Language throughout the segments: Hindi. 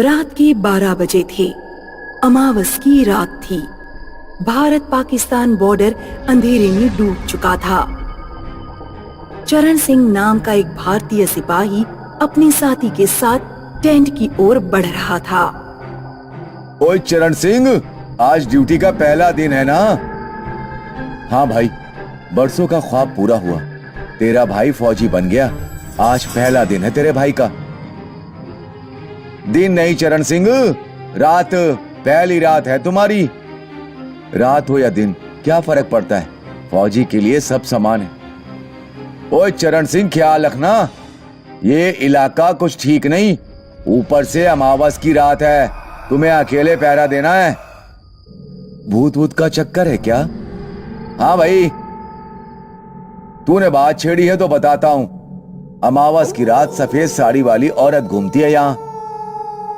रात के 12 बजे थे। अमावस की रात थी। भारत पाकिस्तान बॉर्डर अंधेरे में डूब चुका था। चरण सिंह नाम का एक भारतीय सिपाही अपने साथी के साथ टेंट की ओर बढ़ रहा था। ओए चरण सिंह, आज ड्यूटी का पहला दिन है ना? हाँ भाई, बरसों का ख्वाब पूरा हुआ। तेरा भाई फौजी बन गया। आज पहला दिन है तेरे भाई का। दिन नहीं चरण सिंह, रात। पहली रात है तुम्हारी। रात हो या दिन, क्या फर्क पड़ता है? फौजी के लिए सब समान है। ओए चरण सिंह, ख्याल रखना, ये इलाका कुछ ठीक नहीं। ऊपर से अमावस की रात है, तुम्हें अकेले पहरा देना है। भूत वूत का चक्कर है क्या? हाँ भाई, तूने बात छेड़ी है तो बताता हूं। अमावस की रात सफेद साड़ी वाली औरत घूमती है यहां।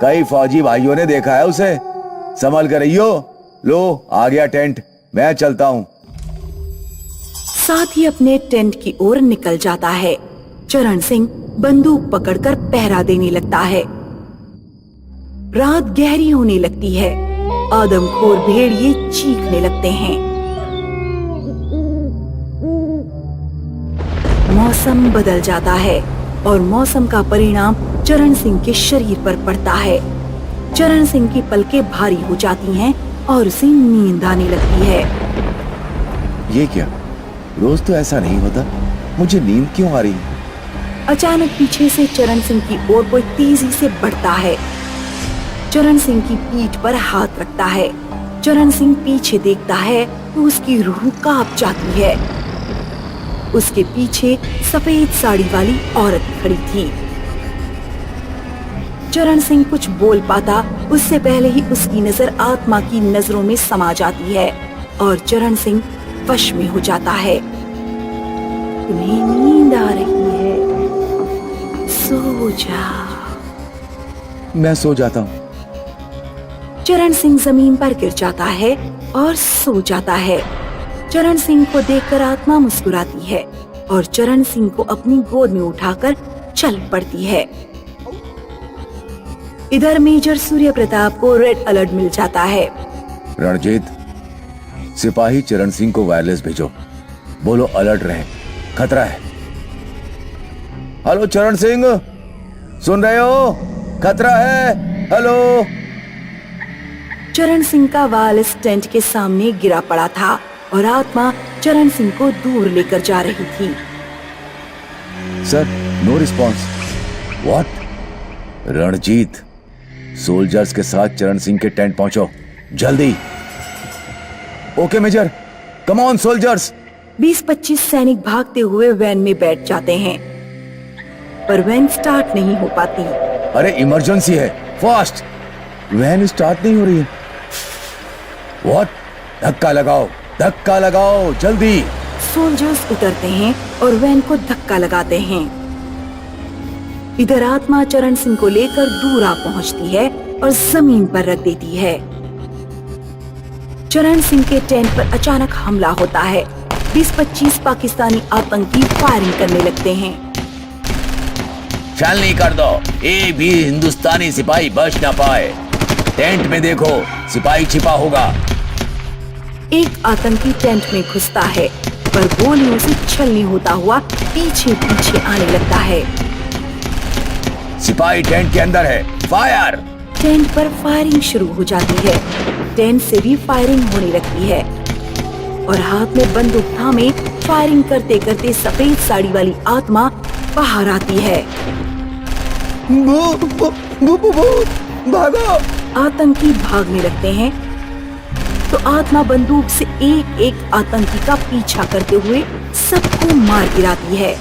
कई फौजी भाइयों ने देखा है उसे। संभल कर रहियो। लो, आ गया टेंट, मैं चलता हूं। साथ ही अपने टेंट की ओर निकल जाता है। चरण सिंह बंदूक पकड़कर पहरा देने लगता है। रात गहरी होने लगती है। आदमखोर भेड़िए चीखने लगते हैं। मौसम बदल जाता है और मौसम का परिणाम चरण सिंह के शरीर पर पड़ता है। चरण सिंह की पलकें भारी हो जाती हैं और उसे नींद आने लगती है। ये क्या? रोज तो ऐसा नहीं होता। मुझे नींद क्यों आ रही है? अचानक पीछे से चरण सिंह की ओर कोई तेजी से बढ़ता है। चरण सिंह की पीठ पर हाथ रखता है। चरण सिंह पीछे देखता है तो उसकी रूह कांप जाती है। उसके पीछे सफेद साड़ी वाली औरत खड़ी थी। चरण सिंह कुछ बोल पाता उससे पहले ही उसकी नजर आत्मा की नजरों में समा जाती है और चरण सिंह वश में हो जाता है। तुम्हें नींद आ रही है, सो जा। मैं सो जाता हूँ। चरण सिंह जमीन पर गिर जाता है और सो जाता है। चरण सिंह को देखकर आत्मा मुस्कुराती है और चरण सिंह को अपनी गोद में उठाकर चल पड़ती है। इधर मेजर सूर्य प्रताप को रेड अलर्ट मिल जाता है। रणजीत, सिपाही चरण सिंह को वायरलेस भेजो। बोलो अलर्ट रहे, खतरा है। हेलो चरण सिंह, सुन रहे हो? खतरा है। हेलो। चरण सिंह का वायरलेस टेंट के सामने गिरा पड़ा था और आत्मा चरण सिंह को दूर लेकर जा रही थी। Sir, no response. What? Ranjit, soldiers के साथ चरण सिंह के टेंट पहुंचो, जल्दी। Okay major, come on soldiers. 20-25 सैनिक भागते हुए वैन में बैठ जाते हैं, पर वैन स्टार्ट नहीं हो पाती। अरे इमरजेंसी है, फास्ट। वैन स्टार्ट नहीं हो रही है। व्हाट? धक्का लगाओ, धक्का लगाओ, जल्दी। सोल्जर्स उतरते हैं और वैन को धक्का लगाते हैं। इधर आत्मा चरण सिंह को लेकर दूर आ पहुंचती है और जमीन पर रख देती है। चरण सिंह के टेंट पर अचानक हमला होता है। 20-25 पाकिस्तानी आतंकी फायरिंग करने लगते हैं। छलनी कर दो, एक भी हिंदुस्तानी सिपाही बच ना पाए। टेंट में देखो, सिपाही छिपा होगा। एक आतंकी टेंट में घुसता है, पर गोलियों से छलनी होता हुआ पीछे पीछे आने लगता है। सिपाही टेंट के अंदर है, फायर। टेंट पर फायरिंग शुरू हो जाती है। टेंट से भी फायरिंग होने लगती है और हाथ में बंदूक थामे फायरिंग करते करते सफेद साड़ी वाली आत्मा बाहर आती है। भागो! आतंकी भागने लगते हैं तो आत्मा बंदूक से एक एक आतंकी का पीछा करते हुए सबको मार गिराती है।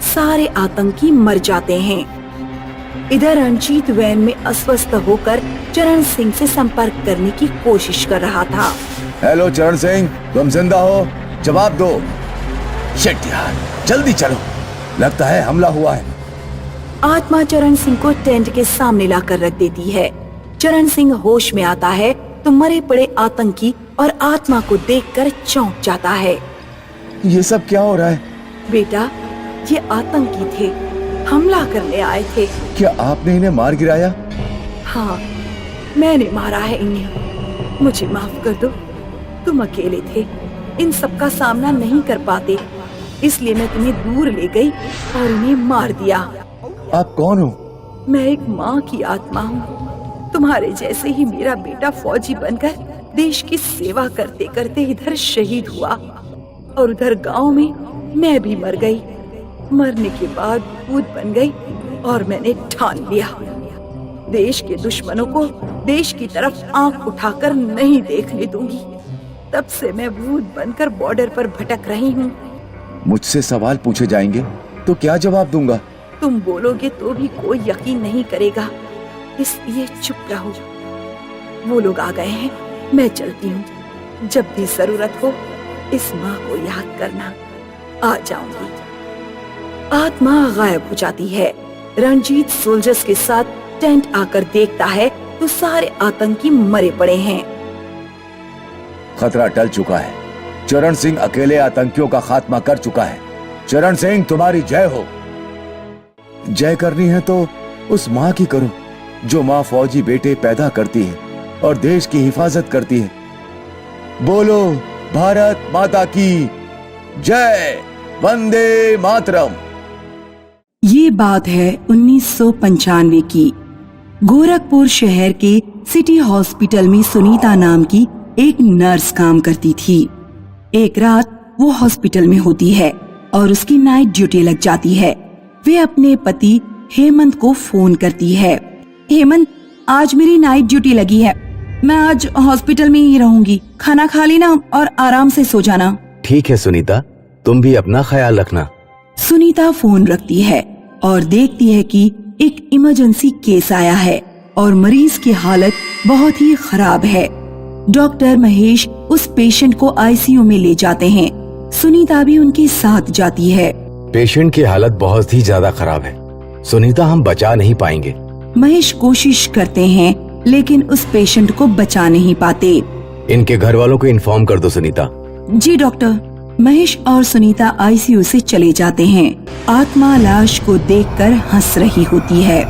सारे आतंकी मर जाते हैं। इधर रणजीत वैन में अस्वस्थ होकर चरण सिंह से संपर्क करने की कोशिश कर रहा था। हेलो चरण सिंह, तुम जिंदा हो? जवाब दो। शिट यार, जल्दी चलो, लगता है हमला हुआ है। आत्मा चरण सिंह को टेंट के सामने लाकर रख देती है। चरण सिंह होश में आता है तो मरे पड़े आतंकी और आत्मा को देखकर चौंक जाता है। ये सब क्या हो रहा है? बेटा, ये आतंकी थे, हमला करने आए थे। क्या आपने इन्हें मार गिराया? हाँ, मैंने मारा है इन्हें। मुझे माफ कर दो। तुम अकेले थे, इन सब का सामना नहीं कर पाते, इसलिए मैं तुम्हें दूर ले गई और इन्हें मार दिया। आप कौन हो? मैं एक माँ की आत्मा हूँ। तुम्हारे जैसे ही मेरा बेटा फौजी बनकर देश की सेवा करते करते इधर शहीद हुआ और उधर गांव में मैं भी मर गई। मरने के बाद भूत बन गई और मैंने ठान लिया, देश के दुश्मनों को देश की तरफ आंख उठाकर नहीं देखने दूंगी। तब से मैं भूत बनकर बॉर्डर पर भटक रही हूँ। मुझसे सवाल पूछे जाएंगे तो क्या जवाब दूंगा? तुम बोलोगे तो भी कोई यकीन नहीं करेगा, इसलिए चुप रहो। वो लोग आ गए हैं, मैं चलती हूँ। जब भी जरूरत हो इस माँ को याद करना, आ जाऊंगी। आत्मा गायब हो जाती है। रणजीत सोल्जर्स के साथ टेंट आकर देखता है तो सारे आतंकी मरे पड़े हैं। खतरा टल चुका है। चरण सिंह अकेले आतंकियों का खात्मा कर चुका है। चरण सिंह, तुम्हारी जय हो। जय करनी है तो उस माँ की करो जो माँ फौजी बेटे पैदा करती है और देश की हिफाजत करती है। बोलो भारत माता की जय, वंदे मातरम। ये बात है 1995 की। गोरखपुर शहर के सिटी हॉस्पिटल में सुनीता नाम की एक नर्स काम करती थी। एक रात वो हॉस्पिटल में होती है और उसकी नाइट ड्यूटी लग जाती है। वे अपने पति हेमंत को फोन करती है। हेमंत, आज मेरी नाइट ड्यूटी लगी है, मैं आज हॉस्पिटल में ही रहूंगी। खाना खा लेना और आराम से सो जाना। ठीक है सुनीता, तुम भी अपना ख्याल रखना। सुनीता फोन रखती है और देखती है कि एक इमरजेंसी केस आया है और मरीज की हालत बहुत ही खराब है। डॉक्टर महेश उस पेशेंट को आईसीयू में ले जाते हैं। सुनीता भी उनके साथ जाती है। पेशेंट की हालत बहुत ही ज्यादा खराब है सुनीता, हम बचा नहीं पाएंगे। महेश कोशिश करते हैं लेकिन उस पेशेंट को बचा नहीं पाते। इनके घर वालों को इन्फॉर्म कर दो सुनीता। जी डॉक्टर। महेश और सुनीता आईसीयू से चले जाते हैं। आत्मा लाश को देखकर हंस रही होती है।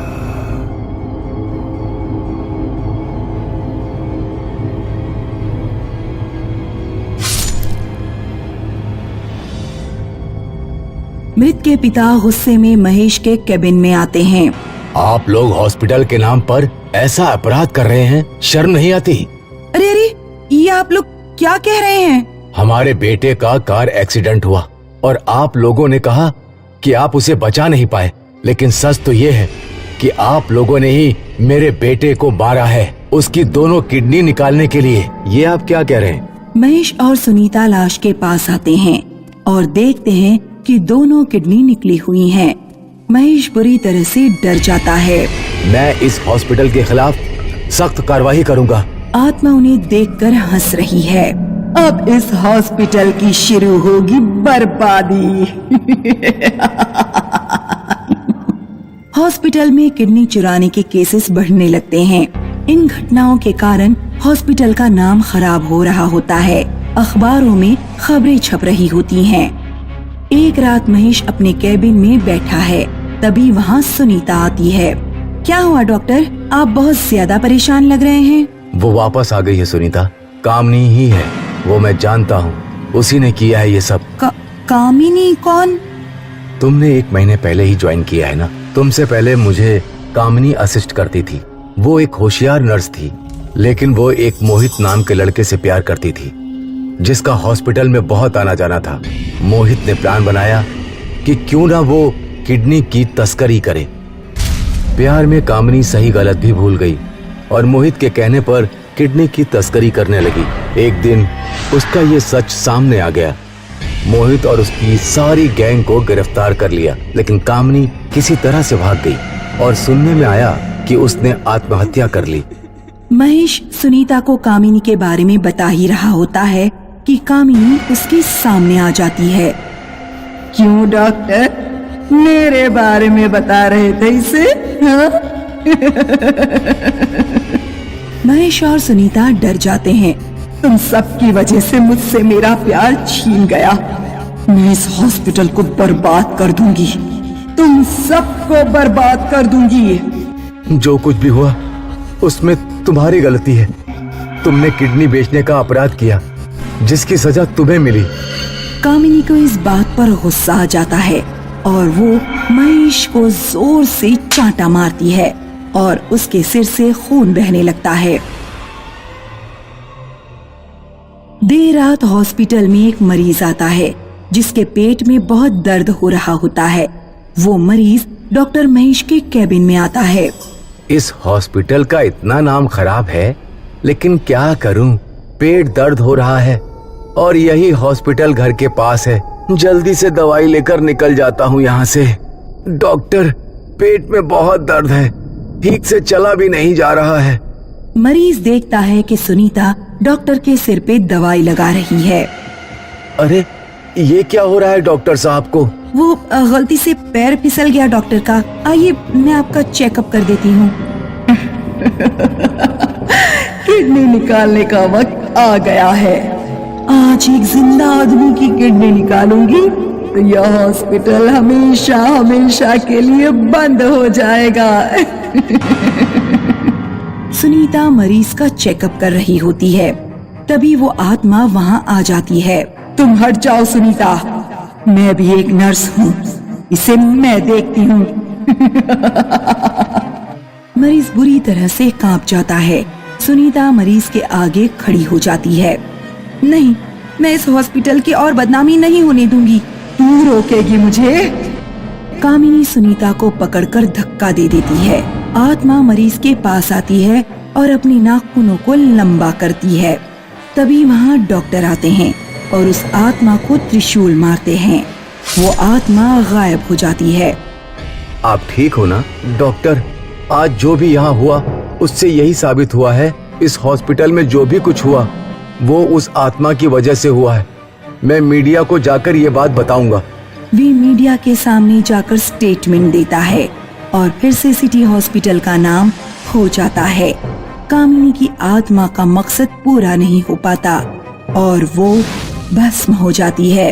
मृत के पिता गुस्से में महेश के केबिन में आते हैं। आप लोग हॉस्पिटल के नाम पर ऐसा अपराध कर रहे हैं, शर्म नहीं आती? अरे अरे, ये आप लोग क्या कह रहे हैं? हमारे बेटे का कार एक्सीडेंट हुआ और आप लोगों ने कहा कि आप उसे बचा नहीं पाए, लेकिन सच तो ये है कि आप लोगों ने ही मेरे बेटे को मारा है, उसकी दोनों किडनी निकालने के लिए। ये आप क्या कह रहे हैं? महेश और सुनीता लाश के पास आते हैं और देखते हैं कि दोनों किडनी निकली हुई हैं। महेश बुरी तरह से डर जाता है। मैं इस हॉस्पिटल के खिलाफ सख्त कार्रवाई करूंगा। आत्मा उन्हें देखकर हंस रही है। अब इस हॉस्पिटल की शुरू होगी बर्बादी। हॉस्पिटल में किडनी चुराने के केसेस बढ़ने लगते हैं। इन घटनाओं के कारण हॉस्पिटल का नाम खराब हो रहा होता है। अखबारों में खबरें छप रही होती हैं। एक रात महेश अपने कैबिन में बैठा है, तभी वहाँ सुनीता आती है। क्या हुआ डॉक्टर, आप बहुत ज्यादा परेशान लग रहे हैं। वो वापस आ गई है सुनीता, कामनी ही है, वो मैं जानता हूँ, उसी ने किया है ये सब। कामिनी कौन? तुमने 1 महीने पहले ही ज्वाइन किया है ना। तुमसे पहले मुझे कामनी असिस्ट करती थी। वो एक होशियार नर्स थी, लेकिन वो एक मोहित नाम के लड़के से प्यार करती थी, जिसका हॉस्पिटल में बहुत आना जाना था। मोहित ने प्लान बनाया कि क्यों ना वो किडनी की तस्करी करे। प्यार में कामनी सही गलत भी भूल गई और मोहित के कहने पर किडनी की तस्करी करने लगी। एक दिन उसका ये सच सामने आ गया। मोहित और उसकी सारी गैंग को गिरफ्तार कर लिया, लेकिन कामनी किसी तरह से भाग गई और सुनने में आया कि उसने आत्महत्या कर ली। महेश सुनीता को कामिनी के बारे में बता ही रहा होता है कि कामिनी उसके सामने आ जाती है। क्यों डॉक्टर, मेरे बारे में बता रहे थे इसे? महेश और सुनीता डर जाते हैं। तुम सबकी वजह से मुझसे मेरा प्यार छीन गया। मैं इस हॉस्पिटल को बर्बाद कर दूंगी, तुम सबको बर्बाद कर दूंगी। जो कुछ भी हुआ उसमें तुम्हारी गलती है। तुमने किडनी बेचने का अपराध किया, जिसकी सजा तुम्हें मिली। कामिनी को इस बात पर गुस्सा आ जाता है और वो महेश को जोर से चांटा मारती है और उसके सिर से खून बहने लगता है। देर रात हॉस्पिटल में एक मरीज आता है जिसके पेट में बहुत दर्द हो रहा होता है। वो मरीज डॉक्टर महेश के कैबिन में आता है। इस हॉस्पिटल का इतना नाम खराब है, लेकिन क्या करूं, पेट दर्द हो रहा है और यही हॉस्पिटल घर के पास है। जल्दी से दवाई लेकर निकल जाता हूं यहाँ से। डॉक्टर, पेट में बहुत दर्द है, ठीक से चला भी नहीं जा रहा है। मरीज देखता है कि सुनीता डॉक्टर के सिर पे दवाई लगा रही है। अरे, ये क्या हो रहा है डॉक्टर साहब को? वो गलती से पैर फिसल गया डॉक्टर का। आइए मैं आपका चेकअप कर देती हूँ। किडनी निकालने का वक्त आ गया है। आज एक जिंदा आदमी की किडनी निकालूंगी तो यह हॉस्पिटल हमेशा हमेशा के लिए बंद हो जाएगा। सुनीता मरीज का चेकअप कर रही होती है। तभी वो आत्मा वहाँ आ जाती है। तुम हट जाओ सुनीता, मैं भी एक नर्स हूँ, इसे मैं देखती हूँ। मरीज बुरी तरह से कांप जाता है। सुनीता मरीज के आगे खड़ी हो जाती है। नहीं, मैं इस हॉस्पिटल की और बदनामी नहीं होने दूंगी। तू रोकेगी मुझे? कामिनी सुनीता को पकड़कर धक्का दे देती है। आत्मा मरीज के पास आती है और अपनी नाखूनों को लंबा करती है। तभी वहाँ डॉक्टर आते हैं और उस आत्मा को त्रिशूल मारते हैं। वो आत्मा गायब हो जाती है। आप ठीक हो ना डॉक्टर? आज जो भी यहाँ हुआ उससे यही साबित हुआ है, इस हॉस्पिटल में जो भी कुछ हुआ वो उस आत्मा की वजह से हुआ है। मैं मीडिया को जाकर ये बात बताऊंगा। वे मीडिया के सामने जाकर स्टेटमेंट देता है और फिर से सिटी हॉस्पिटल का नाम हो जाता है। कामिनी की आत्मा का मकसद पूरा नहीं हो पाता और वो भस्म हो जाती है।